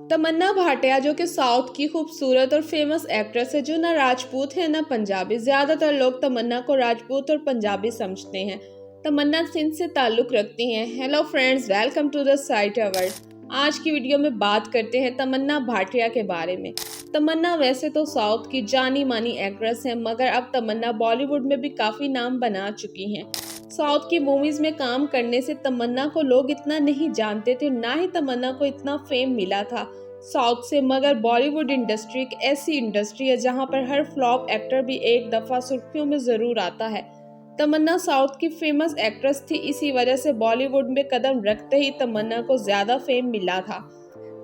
तमन्ना भाटिया जो कि साउथ की खूबसूरत और फेमस एक्ट्रेस है, जो ना राजपूत है ना पंजाबी। ज्यादातर लोग तमन्ना को राजपूत और पंजाबी समझते हैं। तमन्ना सिंध से ताल्लुक रखती हैं। Hello friends, welcome to the site award. आज की वीडियो में बात करते हैं तमन्ना भाटिया के बारे में। तमन्ना वैसे तो साउथ की जानी मानी एक्ट्रेस है, मगर अब तमन्ना बॉलीवुड में भी काफी नाम बना चुकी हैं। साउथ की मूवीज में काम करने से तमन्ना को लोग इतना नहीं जानते थे, ना ही तमन्ना को इतना फेम मिला था साउथ से। मगर बॉलीवुड इंडस्ट्री एक ऐसी इंडस्ट्री है जहां पर हर फ्लॉप एक्टर भी एक दफा सुर्खियों में जरूर आता है। तमन्ना साउथ की फेमस एक्ट्रेस थी, इसी वजह से बॉलीवुड में कदम रखते ही तमन्ना को ज्यादा फेम मिला था।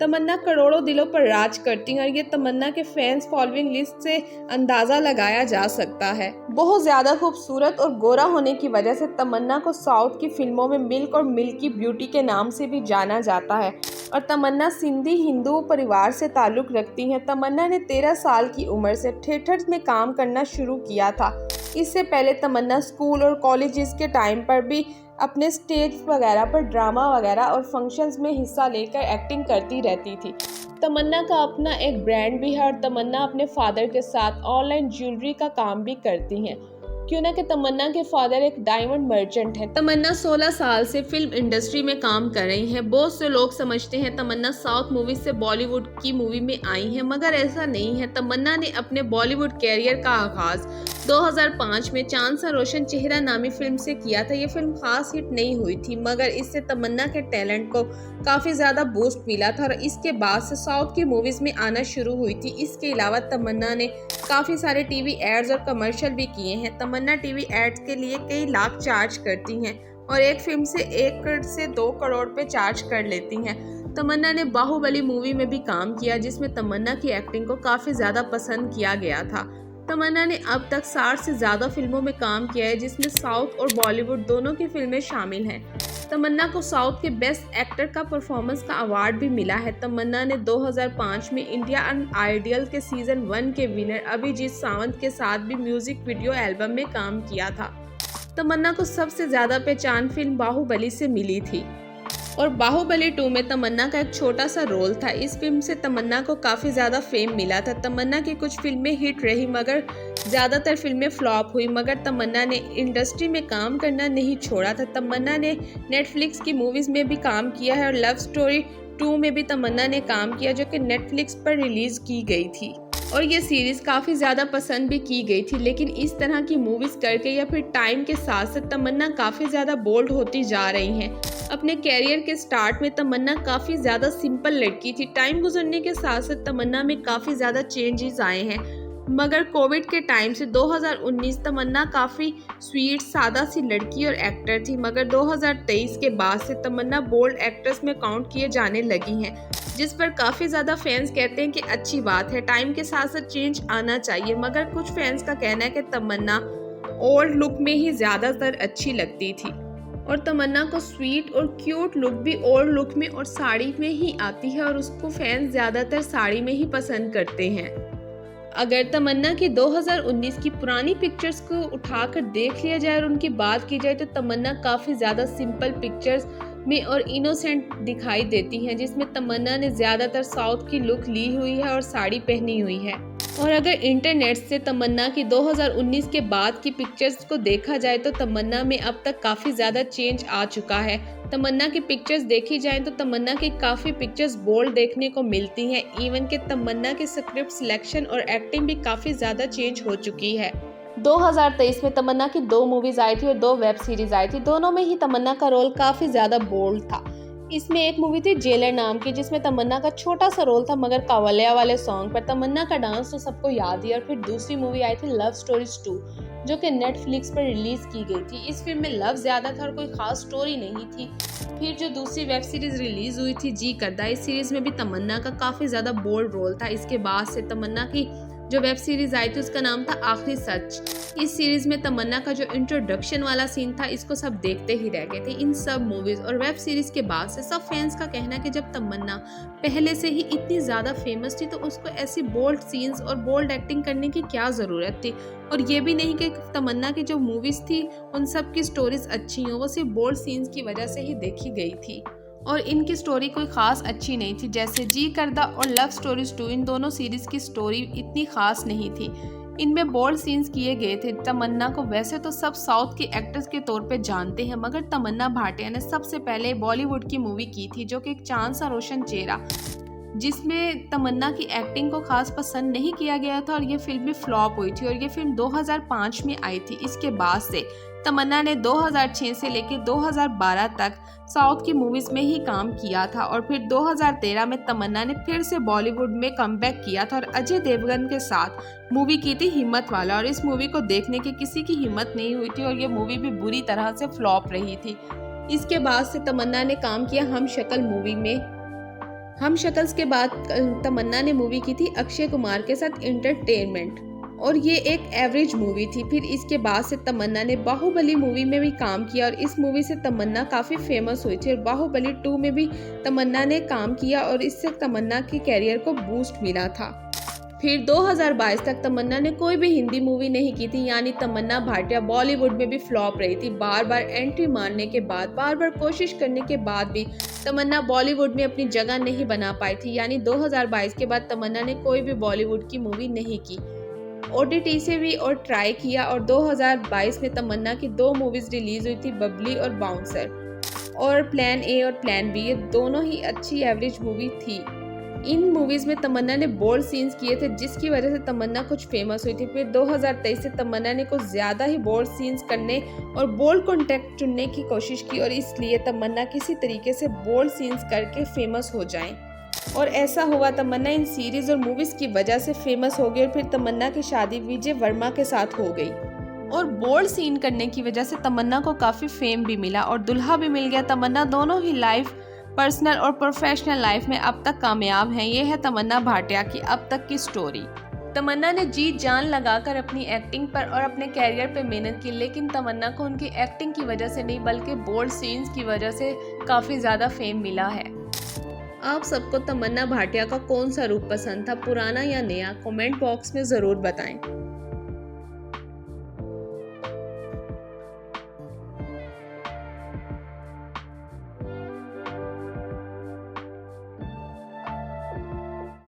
तमन्ना करोड़ों दिलों पर राज करती हैं और ये तमन्ना के फैंस फॉलोइंग लिस्ट से अंदाजा लगाया जा सकता है। बहुत ज्यादा खूबसूरत और गोरा होने की वजह से तमन्ना को साउथ की फिल्मों में मिल्क और मिल्की ब्यूटी के नाम से भी जाना जाता है। और तमन्ना सिंधी हिंदू परिवार से ताल्लुक रखती हैं। तमन्ना ने 13 साल की उम्र से थिएटर में काम करना शुरू किया था। इससे पहले तमन्ना स्कूल और कॉलेजेस के टाइम पर भी अपने स्टेज वगैरह पर ड्रामा वगैरह और फंक्शंस में हिस्सा लेकर एक्टिंग करती रहती थी। तमन्ना का अपना एक ब्रांड भी है और तमन्ना अपने फादर के साथ ऑनलाइन ज्वेलरी का काम भी करती हैं। क्यों ना कि तमन्ना के फादर एक डायमंड मर्चेंट है। तमन्ना 16 साल से फिल्म इंडस्ट्री में काम कर रही हैं। बहुत से लोग समझते हैं तमन्ना साउथ मूवी से बॉलीवुड की मूवी में आई हैं, मगर ऐसा नहीं है। तमन्ना ने अपने बॉलीवुड कैरियर का आगाज 2005 में चांद सा रोशन चेहरा नामी फिल्म से किया था। ये फिल्म खास हिट नहीं हुई थी, मगर इससे तमन्ना के टैलेंट को काफी ज्यादा बूस्ट मिला था और इसके बाद से साउथ की मूवीज में आना शुरू हुई थी। इसके अलावा तमन्ना ने काफी सारे टीवी एड्स और कमर्शियल भी किए हैं। तमन्ना टीवी एड्स के लिए कई लाख चार्ज करती हैं और एक फिल्म से 1 से 2 करोड़ पे चार्ज कर लेती हैं। तमन्ना ने बाहुबली मूवी में भी काम किया, जिसमें तमन्ना की एक्टिंग को काफी ज्यादा पसंद किया गया था। तमन्ना ने अब तक 60 से ज्यादा फिल्मों में काम किया है, जिसमें साउथ और बॉलीवुड दोनों की फिल्में शामिल हैं। तमन्ना को साउथ के बेस्ट एक्टर का परफॉर्मेंस का अवार्ड भी मिला है। तमन्ना ने 2005 में इंडिया आइडियल के सीजन 1 के विनर अभिजीत सावंत के साथ भी म्यूजिक वीडियो एल्बम में काम किया था। तमन्ना को सबसे ज्यादा पहचान फिल्म बाहुबली से मिली थी और बाहुबली 2 में तमन्ना का एक छोटा सा रोल था। इस फिल्म से तमन्ना को काफी ज्यादा फेम मिला था। तमन्ना की कुछ फिल्में हिट रही, मगर ज्यादातर फिल्में फ्लॉप हुई। मगर तमन्ना ने इंडस्ट्री में काम करना नहीं छोड़ा था। तमन्ना ने नेटफ्लिक्स की मूवीज में भी काम किया है और लव स्टोरी 2 में भी तमन्ना ने काम किया, जो कि नेटफ्लिक्स पर रिलीज की गई थी और ये सीरीज काफी ज्यादा पसंद भी की गई थी। लेकिन इस तरह की मूवीज करके या फिर टाइम के साथ साथ तमन्ना काफी ज्यादा बोल्ड होती जा रही हैं। अपने कैरियर के स्टार्ट में तमन्ना काफी ज्यादा सिंपल लड़की थी। टाइम गुजरने के साथ साथ तमन्ना में काफी ज्यादा चेंजेस आए हैं, मगर कोविड के टाइम से 2019 तमन्ना काफी स्वीट सादा सी लड़की और एक्टर थी। मगर 2023 के बाद से तमन्ना बोल्ड एक्ट्रेस में काउंट किए जाने लगी हैं, जिस पर काफी ज्यादा फैंस कहते हैं कि अच्छी बात है। टाइम के साथ साथ चेंज आना चाहिए, मगर कुछ फैंस का कहना है कि तमन्ना ओल्ड लुक में ही ज्यादातर अच्छी लगती थी और तमन्ना को स्वीट और क्यूट लुक भी ओल्ड लुक में और साड़ी में ही आती है और उसको फैंस ज्यादातर साड़ी में ही पसंद करते हैं। अगर तमन्ना की 2019 की पुरानी पिक्चर्स को उठाकर देख लिया जाए और उनकी बात की जाए तो तमन्ना काफी ज्यादा सिंपल पिक्चर्स में और इनोसेंट दिखाई देती हैं, जिसमें तमन्ना ने ज्यादातर साउथ की लुक ली हुई है और साड़ी पहनी हुई है। और अगर इंटरनेट से तमन्ना की 2019 के बाद की पिक्चर्स को देखा जाए तो तमन्ना में अब तक काफी ज्यादा चेंज आ चुका है। तमन्ना की पिक्चर्स देखी जाए तो तमन्ना की काफी पिक्चर्स बोल्ड देखने को मिलती हैं। इवन के तमन्ना की स्क्रिप्ट सिलेक्शन और एक्टिंग भी काफी ज्यादा चेंज हो चुकी है। 2023 में तमन्ना की 2 मूवीज आई थी और 2 वेब सीरीज आई थी। दोनों में ही तमन्ना का रोल काफी ज्यादा बोल्ड था। इसमें एक मूवी थी जेलर नाम की, जिसमें तमन्ना का छोटा सा रोल था, मगर कावलिया वाले सॉन्ग पर तमन्ना का डांस तो सबको याद ही। और फिर दूसरी मूवी आई थी लव स्टोरीज 2, जो कि नेटफ्लिक्स पर रिलीज की गई थी। इस फिल्म में लव ज्यादा था और कोई खास स्टोरी नहीं थी। फिर जो दूसरी वेब सीरीज रिलीज हुई थी जी करदा, इस सीरीज में भी तमन्ना का काफी ज्यादा बोल्ड रोल था। इसके बाद से तमन्ना की जो वेब सीरीज आई थी उसका नाम था आखिरी सच। इस सीरीज में तमन्ना का जो इंट्रोडक्शन वाला सीन था, इसको सब देखते ही रह गए थे। इन सब मूवीज और वेब सीरीज के बाद से सब फैंस का कहना है कि जब तमन्ना पहले से ही इतनी ज्यादा फेमस थी तो उसको ऐसी बोल्ड सीन्स और बोल्ड एक्टिंग करने की क्या जरूरत थी। और ये भी नहीं कि तमन्ना की जो मूवीज थी उन सब की स्टोरीज अच्छी हो, वो सिर्फ बोल्ड सीन्स की वजह से ही देखी गई थी। और इनकी स्टोरी कोई ख़ास अच्छी नहीं थी। जैसे जी करदा और लव स्टोरीज 2, इन दोनों सीरीज़ की स्टोरी इतनी ख़ास नहीं थी। इनमें बोल्ड सीन्स किए गए थे। तमन्ना को वैसे तो सब साउथ की एक्ट्रेस के तौर पे जानते हैं, मगर तमन्ना भाटिया ने सबसे पहले बॉलीवुड की मूवी की थी, जो कि एक चांद सा रोशन चेहरा, जिसमें तमन्ना की एक्टिंग को खास पसंद नहीं किया गया था और ये फिल्म भी फ्लॉप हुई थी। और ये फिल्म 2005 में आई थी। इसके बाद से तमन्ना ने 2006 से लेकर 2012 तक साउथ की मूवीज में ही काम किया था और फिर 2013 में तमन्ना ने फिर से बॉलीवुड में कमबैक किया था और अजय देवगन के साथ मूवी की थी हिम्मत वाला। और इस मूवी को देखने की किसी की हिम्मत नहीं हुई थी और ये मूवी भी बुरी तरह से फ्लॉप रही थी। इसके बाद से तमन्ना ने काम किया हम शक्ल मूवी में। हम शक्ल्स के बाद तमन्ना ने मूवी की थी अक्षय कुमार के साथ एंटरटेनमेंट, और ये एक एवरेज मूवी थी। फिर इसके बाद से तमन्ना ने बाहुबली मूवी में भी काम किया और इस मूवी से तमन्ना काफ़ी फेमस हुई थी। और बाहुबली 2 में भी तमन्ना ने काम किया और इससे तमन्ना के कैरियर को बूस्ट मिला था। फिर 2022 तक तमन्ना ने कोई भी हिंदी मूवी नहीं की थी, यानी तमन्ना भाटिया बॉलीवुड में भी फ्लॉप रही थी। बार बार एंट्री मारने के बाद, बार बार कोशिश करने के बाद भी तमन्ना बॉलीवुड में अपनी जगह नहीं बना पाई थी। यानी 2022 के बाद तमन्ना ने कोई भी बॉलीवुड की मूवी नहीं की। OTT से भी और ट्राई किया और 2022 में तमन्ना की 2 मूवीज रिलीज हुई थी, बबली और बाउंसर और प्लान ए और प्लान बी। ये दोनों ही अच्छी एवरेज मूवी थी। इन मूवीज में तमन्ना ने बोल्ड सीन्स किए थे, जिसकी वजह से तमन्ना कुछ फेमस हुई थी। फिर 2023 से तमन्ना ने कुछ ज़्यादा ही बोल्ड सीन्स करने और बोल्ड कॉन्टेक्ट चुनने की कोशिश की और इसलिए तमन्ना किसी तरीके से बोल्ड सीन्स करके फेमस हो जाएं। और ऐसा हुआ, तमन्ना इन सीरीज और मूवीज की वजह से फेमस हो गई और फिर तमन्ना की शादी विजय वर्मा के साथ हो गई। और बोल्ड सीन करने की वजह से तमन्ना को काफ़ी फेम भी मिला और दुल्हा भी मिल गया। तमन्ना दोनों ही लाइफ, पर्सनल और प्रोफेशनल लाइफ में अब तक कामयाब हैं। ये है तमन्ना भाटिया की अब तक की स्टोरी। तमन्ना ने जी जान लगाकर अपनी एक्टिंग पर और अपने कैरियर पे मेहनत की, लेकिन तमन्ना को उनकी एक्टिंग की वजह से नहीं बल्कि बोल्ड सीन्स की वजह से काफ़ी ज़्यादा फेम मिला है। आप सबको तमन्ना भाटिया का कौन सा रूप पसंद था, पुराना या नया? कमेंट बॉक्स में ज़रूर बताएं।